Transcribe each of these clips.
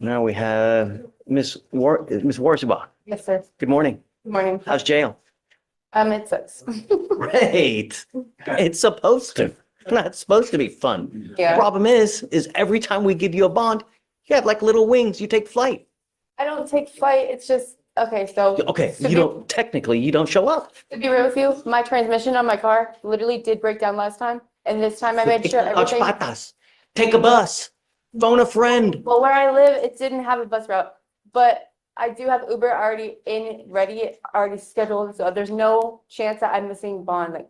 Now we have Miss Warsabach. Yes, sir. Good morning. Good morning. How's jail? It sucks. Great. It's supposed to. Not supposed to be fun. Yeah. Problem is every time we give you a bond, you have like little wings. You take flight. I don't take flight. It's just, okay, so. Okay, to you don't, technically, you don't show up. To be real with you, my transmission on my car literally did break down last time. And this time I made sure Couch everything. patas. Take a bus. Phone a friend. Well, where I live, it didn't have a bus route. But I do have Uber already ready, already scheduled. So there's no chance that I'm missing bond. Like,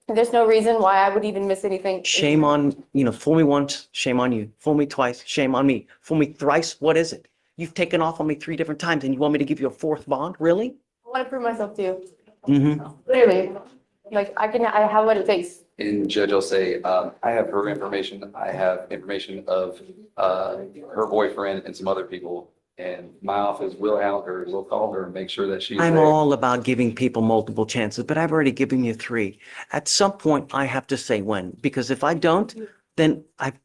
there's no reason why I would even miss anything. Shame on, fool me once, shame on you. Fool me twice, shame on me. Fool me thrice, what is it? You've taken off on me 3 different times and you want me to give you a 4th bond? Really? I want to prove myself to you. Mm-hmm. Literally. Like, I have what it takes. And Judge, I'll say, I have her information. I have information of her boyfriend and some other people. And my office will hound her, will call her and make sure that she's I'm there. all about giving people multiple chances, but I've already given you 3. At some point, I have to say when, because if I don't, then I've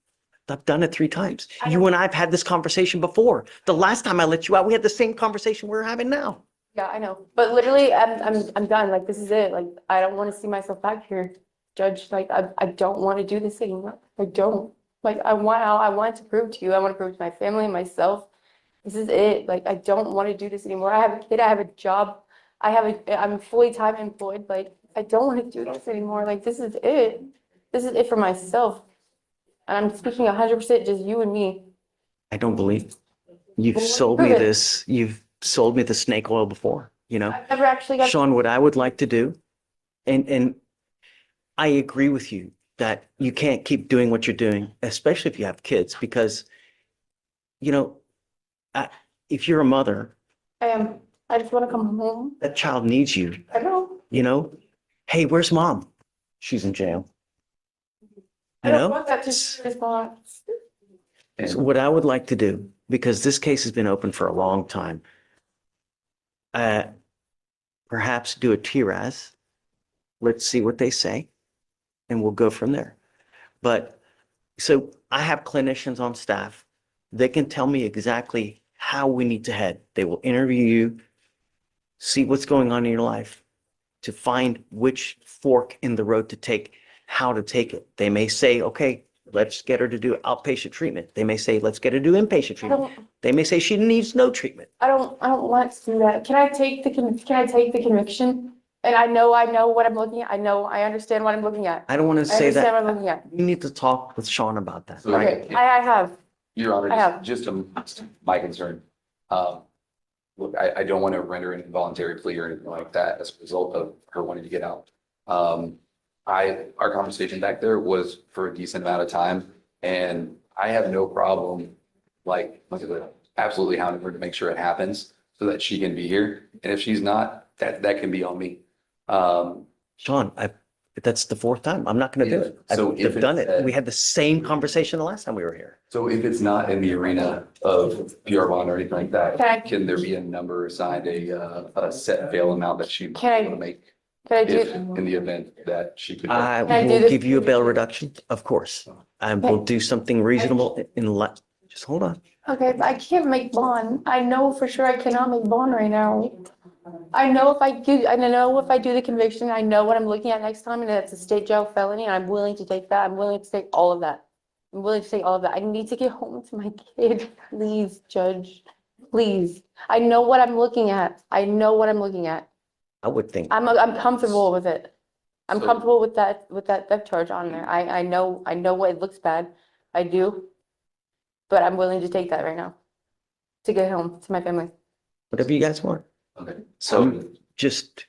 done it 3 times. You and I've had this conversation before. The last time I let you out, we had the same conversation we're having now. Yeah, I know. But literally, I'm done. Like, this is it. Like, I don't want to see myself back here, Judge. Like, I don't want to do this anymore. I don't. Like, I want to prove to you. I want to prove to my family and myself. This is it. Like, I don't want to do this anymore. I have a kid. I have a job. I'm fully time employed. Like, I don't want to do this anymore. Like, this is it. This is it for myself. And I'm speaking 100% just you and me. I don't believe you've Well, sold prove me it. this. You've sold me the snake oil before, I've never actually got. Sean, what I would like to do, and I agree with you that you can't keep doing what you're doing, especially if you have kids, because, if you're a mother, I just want to come home. that child needs you, I know. Hey, where's mom? She's in jail. I don't want that to respond. So what I would like to do, because this case has been open for a long time, perhaps do a TRAS. Let's see what they say, and we'll go from there. But so I have clinicians on staff. They can tell me exactly how we need to head. They will interview you, see what's going on in your life, to find which fork in the road to take, how to take it. They may say, okay, let's get her to do outpatient treatment. They may say, let's get her to do inpatient treatment. They may say she needs no treatment. I don't want to do that. Can I take the conviction? And I know what I'm looking at. I understand what I'm looking at. I don't want to I say understand that. what I'm looking at. You need to talk with Sean about that. So, Okay, I have. Your Honor, I have. just my concern. Look, I don't want to render an involuntary plea or anything like that as a result of her wanting to get out. Our conversation back there was for a decent amount of time, and I have no problem, like I said, absolutely hounding her to make sure it happens so that she can be here. And if she's not, that can be on me. Sean, that's the 4th time. I'm not going to do it. So if I've done it's, it. We had the same conversation the last time we were here. So if it's not in the arena of PR bond or anything like that, Okay. can there be a number assigned, a set bail amount that she Can I- want to make? Can I If, do, in the event that she could. I Can I do will this? give you a bail reduction, of course. I will do something reasonable just hold on. okay, but I can't make bond. I know for sure I cannot make bond right now. I know if I do the conviction, I know what I'm looking at next time, and it's a state jail felony, and I'm willing to take that. I'm willing to take all of that. I'm willing to take all of that. I need to get home to my kid. Please, Judge. Please. I know what I'm looking at. I know what I'm looking at. I would think, I'm comfortable with it. I'm So- comfortable with that theft charge on there. I know what it looks bad. I do. But I'm willing to take that right now to get home to my family. whatever you guys want. Okay, so Just,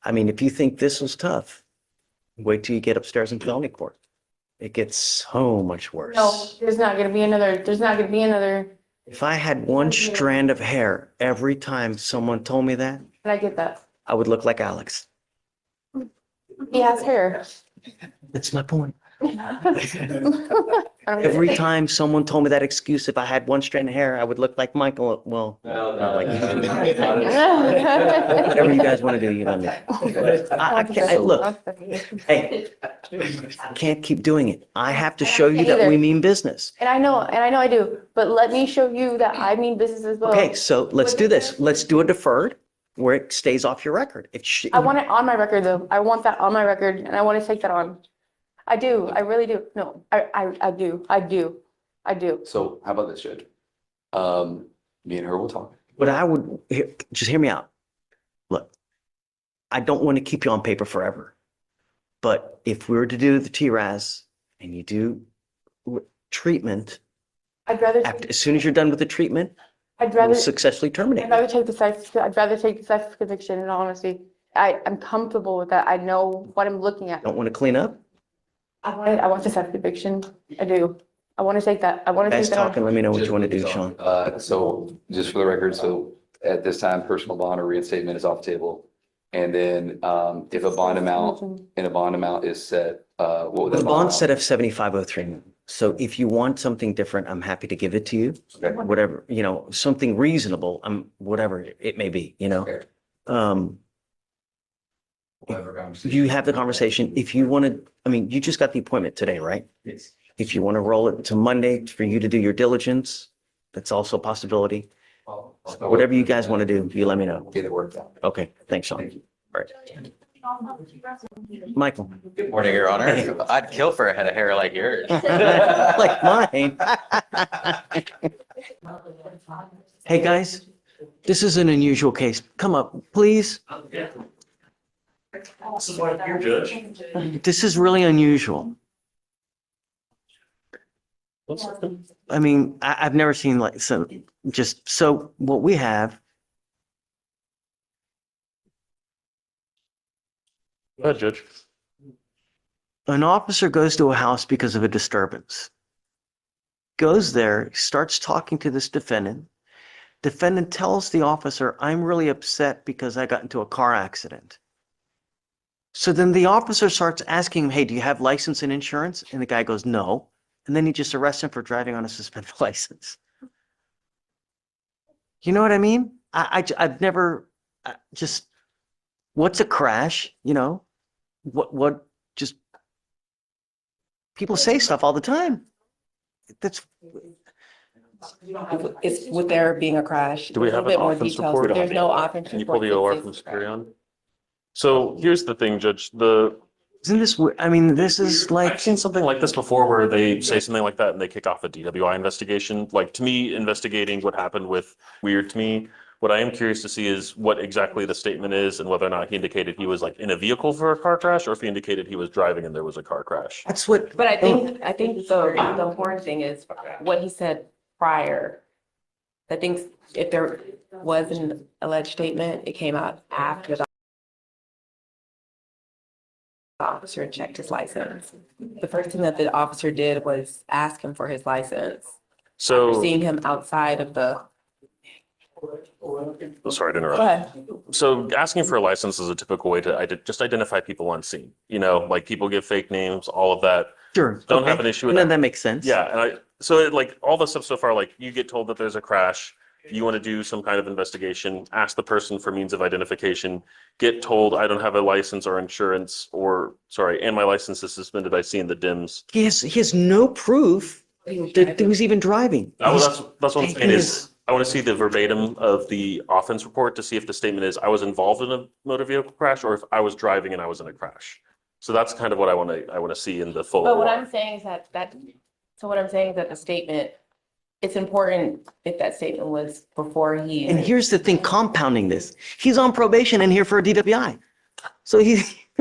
if you think this was tough, wait till you get upstairs in felony court. It gets so much worse. No, there's not gonna be another, If I had one strand of hair every time someone told me that, and I get that. I would look like Alex. He has hair. That's my point. Every time someone told me that excuse, if I had one strand of hair, I would look like Michael. Well, not like whatever you guys want to do, you let me. I can't, look, hey, I can't keep doing it. I have to show you that we mean business. And I know I do, but let me show you that I mean business as well. Okay, so let's do this. Let's do a deferred where it stays off your record. I want it on my record though. I want that on my record and I want to take that on. I do. I really do. No, I do. So how about this, Judge? Me and her will talk. But I would, just hear me out. Look, I don't want to keep you on paper forever. But if we were to do the TRAS and you do treatment, I'd rather, as soon as you're done with the treatment, we'll successfully terminate. I'd rather take the sex conviction in all honesty. I'm comfortable with that. I know what I'm looking at. Don't want to clean up? I want the sex conviction. I do. I want to take that. I want to Guys take that on. talking, let me know what you want to do, Sean. So just for the record, so at this time, personal bond or reinstatement is off the table. And then, if a bond amount is set, what would that? The bond set of 7503. So if you want something different, I'm happy to give it to you. Okay. Whatever, something reasonable, whatever it may be, Okay. We'll have a conversation. You have the conversation. If you want to, you just got the appointment today, right? Yes. If you want to roll it to Monday for you to do your diligence, that's also a possibility. Whatever you guys want to do, you let me know. Get it worked out. Okay, thanks, Sean. Thank you. All right. Michael. Good morning, Your Honor. I'd kill for a head of hair like yours. Like mine. Hey, guys, this is an unusual case. Come up, please. This is really unusual. I've never seen so what we have. Go ahead, Judge. An officer goes to a house because of a disturbance. Goes there, starts talking to this defendant. Defendant tells the officer, I'm really upset because I got into a car accident. So then the officer starts asking him, hey, do you have license and insurance? And the guy goes, no. And then he just arrests him for driving on a suspended license. You know what I mean? I've never what's a crash? What just people say stuff all the time. It's with there being a crash. Do we have There's an a little bit more offense details. report? There's no offense. Can you pull the report OR that from says- Superion? So here's the thing, Judge, Isn't this weird? This is like, I've seen something like this before where they say something like that and they kick off a DWI investigation. Like, to me, investigating what happened with weird to me. What I am curious to see is what exactly the statement is and whether or not he indicated he was like in a vehicle for a car crash or if he indicated he was driving and there was a car crash. that's what. But I think the important thing is what he said prior. I think if there was an alleged statement, it came out after the officer checked his license. The first thing that the officer did was ask him for his license. So, Seeing him outside of the. sorry to interrupt. Go ahead. So asking for a license is a typical way to just identify people on scene. Like people give fake names, all of that. Sure. Don't okay. have an issue with And then that. that makes sense. Yeah, and so all the stuff so far, like you get told that there's a crash, you want to do some kind of investigation, ask the person for means of identification, get told I don't have a license or insurance and my license is suspended. I see in the DIMS. He has no proof that he was even driving. That's what I'm saying taking is I want to see the verbatim of the offense report to see if the statement is I was involved in a motor vehicle crash or if I was driving and I was in a crash. So that's kind of what I want to see in the full. But what OR. I'm saying is what I'm saying is that the statement, it's important if that statement was before he. And here's the thing, compounding this, he's on probation and here for a DWI. So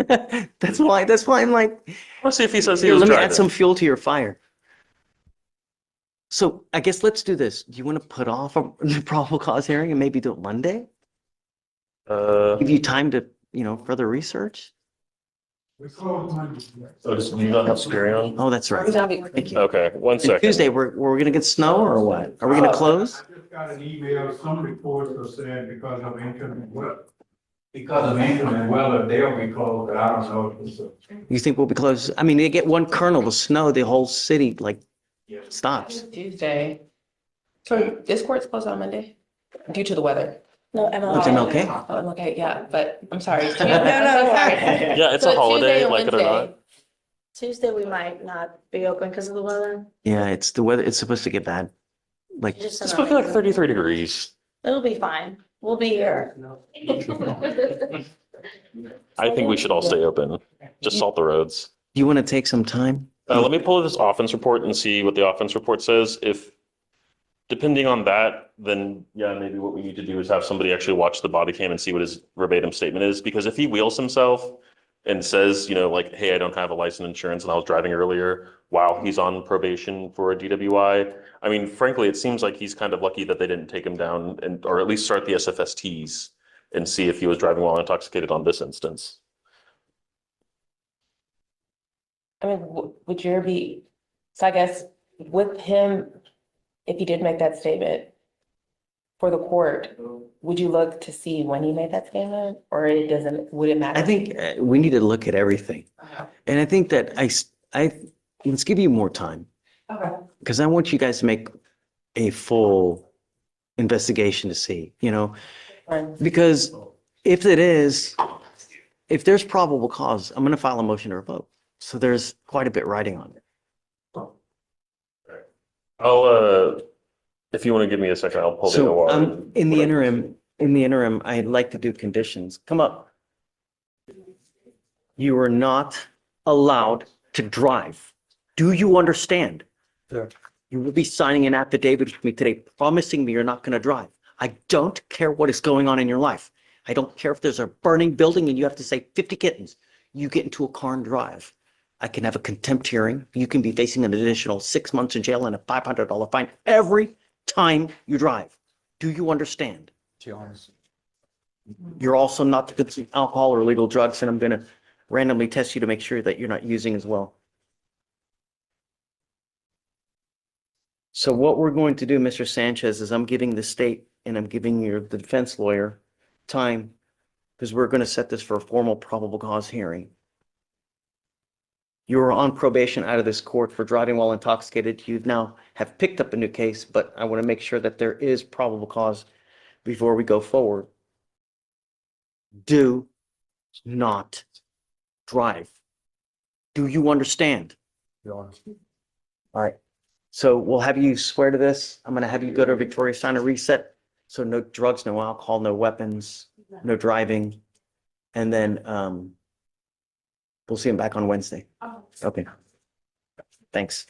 that's why I'm like, Let's see if he says he here, was let me driving. add some fuel to your fire. So I guess let's do this. Do you want to put off a probable cause hearing and maybe do it Monday? Give you time to, further research? Do you not have Superion? Oh, that's right. Thank you. Okay, one And second. Tuesday, we're gonna get snow or what? Are we gonna close? I just got an email, some reports are saying because of inclement weather. Because of inclement weather, they'll be closed, but I don't know if it's a. You think we'll be close? I mean, they get one kernel of snow, the whole city like stops. Tuesday. So this court's closed on Monday due to the weather. No, It's MLK. Oh, okay, yeah, but I'm sorry. No, no. Yeah, it's So a holiday, Tuesday and like it or not. Wednesday. Tuesday, we might not be open because of the weather. Yeah, it's the weather. It's supposed to get bad. Like, Just It's supposed to be like 33 degrees. It'll be fine. We'll be here. I think we should all stay open. Just salt the roads. you want to take some time? Let me pull this offense report and see what the offense report says. If, depending on that, then yeah, maybe what we need to do is have somebody actually watch the body cam and see what his verbatim statement is. Because if he wheels himself and says, like, hey, I don't have a license and insurance and I was driving earlier while he's on probation for a DWI. I mean, frankly, it seems like he's kind of lucky that they didn't take him down or at least start the SFSTs and see if he was driving while intoxicated on this instance. I mean, would your be, so I guess with him, if he did make that statement for the court, would you look to see when he made that statement or would it matter? I think we need to look at everything. And I think that let's give you more time Okay. because I want you guys to make a full investigation to see, Fine. because if there's probable cause, I'm going to file a motion to revoke. So there's quite a bit riding on it. If you want to give me a second, I'll pull the So OR. and in the whatever. interim, I'd like to do conditions. Come up. You are not allowed to drive. Do you understand? Sure. You will be signing an affidavit with me today, promising me you're not going to drive. I don't care what is going on in your life. I don't care if there's a burning building and you have to say 50 kittens. You get into a car and drive. I can have a contempt hearing. You can be facing an additional 6 months in jail and a $500 fine every time you drive. Do you understand? You're also not to consume alcohol or illegal drugs, and I'm going to randomly test you to make sure that you're not using as well. So what we're going to do, Mr. Sanchez, is I'm giving the state and I'm giving the defense lawyer time because we're going to set this for a formal probable cause hearing. You are on probation out of this court for driving while intoxicated. You now have picked up a new case, but I want to make sure that there is probable cause before we go forward. Do not drive. Do you understand? All right. So we'll have you swear to this. I'm going to have you go to Victoria, sign a reset. So no drugs, no alcohol, no weapons, no driving. And then we'll see him back on Wednesday. Okay. Thanks.